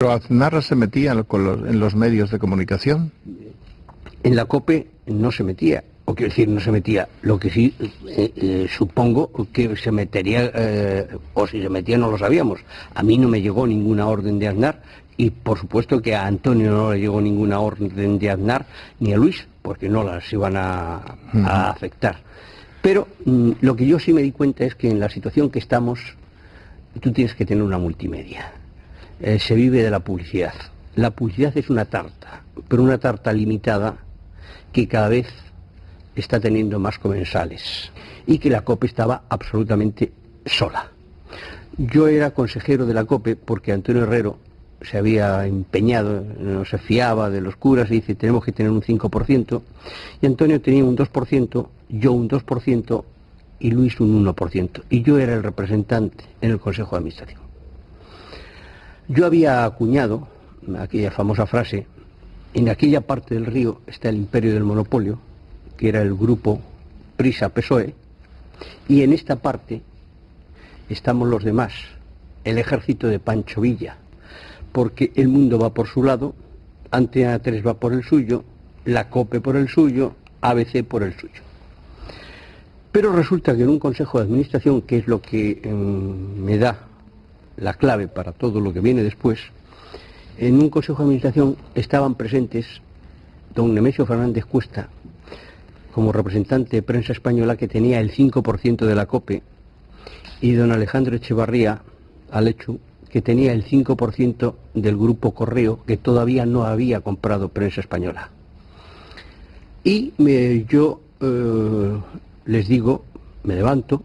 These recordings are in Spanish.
Pero Aznar se metía en los medios de comunicación. En la COPE no se metía, o quiero decir, no se metía. Lo que sí supongo que se metería, o si se metía no lo sabíamos. A mí no me llegó ninguna orden de Aznar, y por supuesto que a Antonio no le llegó ninguna orden de Aznar, ni a Luis, porque no las iban a afectar. Pero lo que yo sí me di cuenta es que en la situación que estamos, tú tienes que tener una multimedia. Se vive de la publicidad. La publicidad es una tarta, pero una tarta limitada que cada vez está teniendo más comensales y que la COPE estaba absolutamente sola. Yo era consejero de la COPE porque Antonio Herrero se había empeñado, no se fiaba de los curas y dice tenemos que tener un 5%, y Antonio tenía un 2%, yo un 2% y Luis un 1%, y yo era el representante en el Consejo de Administración. Yo había acuñado aquella famosa frase: en aquella parte del río está el imperio del monopolio, que era el grupo Prisa-PSOE, y en esta parte estamos los demás, el ejército de Pancho Villa, porque el mundo va por su lado, Antena 3 va por el suyo, la COPE por el suyo, ABC por el suyo. Pero resulta que en un consejo de administración, que es lo que me da la clave para todo lo que viene después, en un consejo de administración estaban presentes don Nemesio Fernández Cuesta, como representante de Prensa Española, que tenía el 5% de la COPE, y don Alejandro Echevarría Alechu, que tenía el 5% del Grupo Correo, que todavía no había comprado Prensa Española. Y yo les digo, me levanto,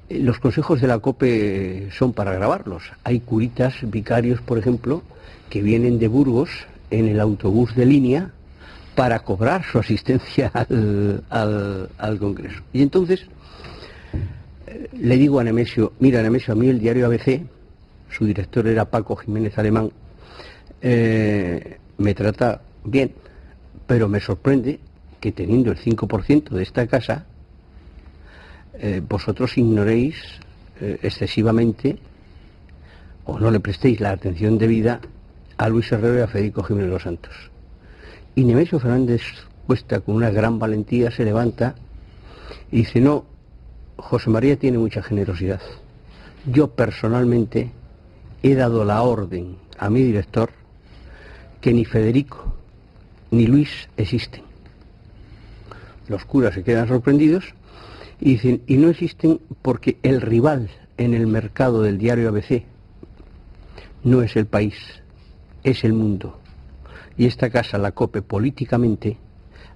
los consejos de la COPE son para grabarlos. Hay curitas, vicarios, por ejemplo, que vienen de Burgos en el autobús de línea para cobrar su asistencia al Congreso. Y entonces le digo a Nemesio, mira Nemesio, a mí el diario ABC, su director era Paco Jiménez Alemán, me trata bien, pero me sorprende que teniendo el 5% de esta casa, vosotros ignoréis excesivamente o no le prestéis la atención debida a Luis Herrero y a Federico Jiménez Los Santos. Y Nemesio Fernández Cuesta, con una gran valentía, se levanta y dice, no, José María tiene mucha generosidad. Yo personalmente he dado la orden a mi director que ni Federico ni Luis existen. Los curas se quedan sorprendidos y dicen, y no existen porque el rival en el mercado del diario ABC no es el país, es el mundo. Y esta casa, la COPE, políticamente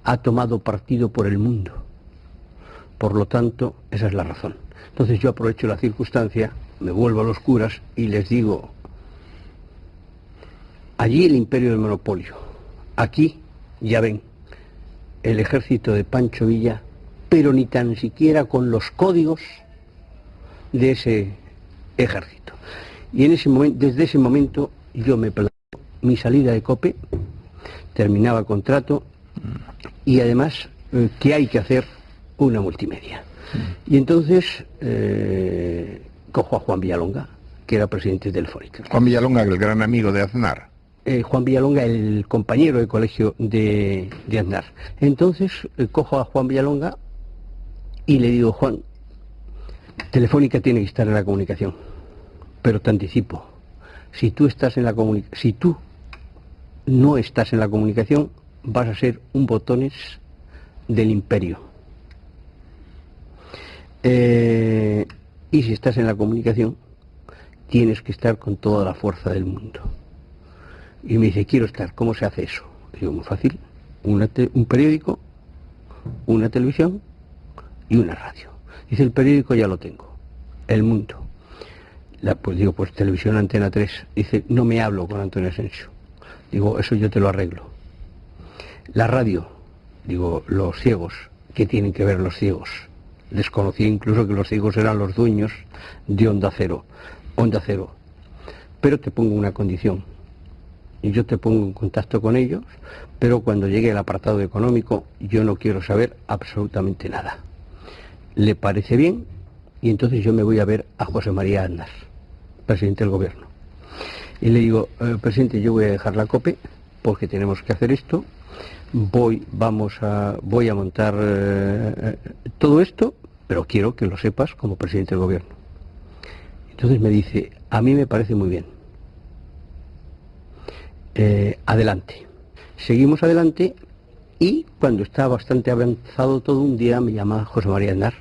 ha tomado partido por el mundo. Por lo tanto, esa es la razón. Entonces yo aprovecho la circunstancia, me vuelvo a los curas y les digo, allí el imperio del monopolio, aquí, ya ven, el ejército de Pancho Villa, pero ni tan siquiera con los códigos de ese ejército. Y en ese momento, desde ese momento yo me planteo mi salida de COPE, terminaba contrato y además que hay que hacer una multimedia. Y entonces cojo a Juan Villalonga, que era presidente del Telefónica. Juan Villalonga, el gran amigo de Aznar. Juan Villalonga, el compañero de colegio de Aznar. Entonces cojo a Juan Villalonga y le digo, Juan, Telefónica tiene que estar en la comunicación, pero te anticipo, si tú no estás en la comunicación, vas a ser un botones del imperio. Y si estás en la comunicación, tienes que estar con toda la fuerza del mundo. Y me dice, quiero estar, ¿cómo se hace eso? Digo, muy fácil, un periódico, una televisión y una radio. Dice, el periódico ya lo tengo, El Mundo. Pues digo, pues televisión, Antena 3. Dice, no me hablo con Antonio Asensio. Digo, eso yo te lo arreglo. La radio, digo, los ciegos, ¿qué tienen que ver los ciegos? Desconocía incluso que los ciegos eran los dueños de Onda Cero. Pero te pongo una condición. Y yo te pongo en contacto con ellos, pero cuando llegue el apartado económico, yo no quiero saber absolutamente nada. ¿Le parece bien? Y entonces yo me voy a ver a José María Aznar, presidente del gobierno. Y le digo, presidente, yo voy a dejar la COPE porque tenemos que hacer esto, voy a montar todo esto, pero quiero que lo sepas como presidente del gobierno. Entonces me dice, a mí me parece muy bien. Adelante. Seguimos adelante y cuando está bastante avanzado todo, un día me llama José María Aznar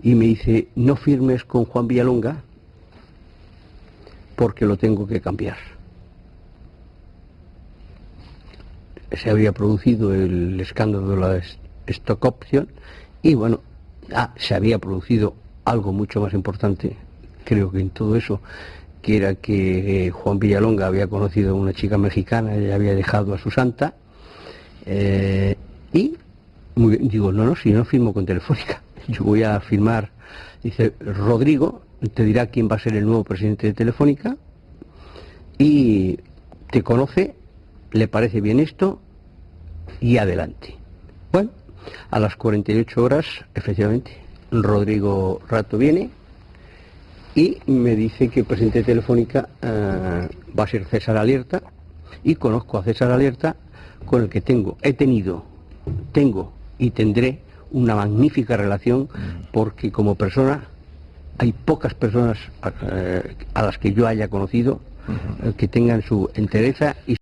y me dice, no firmes con Juan Villalonga porque lo tengo que cambiar. Se había producido el escándalo de la stock option y bueno, se había producido algo mucho más importante, creo que en todo eso, que era que Juan Villalonga había conocido a una chica mexicana y había dejado a su santa, y muy bien, digo, no, si no firmo con Telefónica, yo voy a firmar, dice, Rodrigo te dirá quién va a ser el nuevo presidente de Telefónica y te conoce, le parece bien esto y adelante. Bueno, a las 48 horas, efectivamente, Rodrigo Rato viene y me dice que el presidente de Telefónica va a ser César Alierta, y conozco a César Alierta, con el que tengo y tendré una magnífica relación, porque como persona hay pocas personas a las que yo haya conocido que tengan su entereza y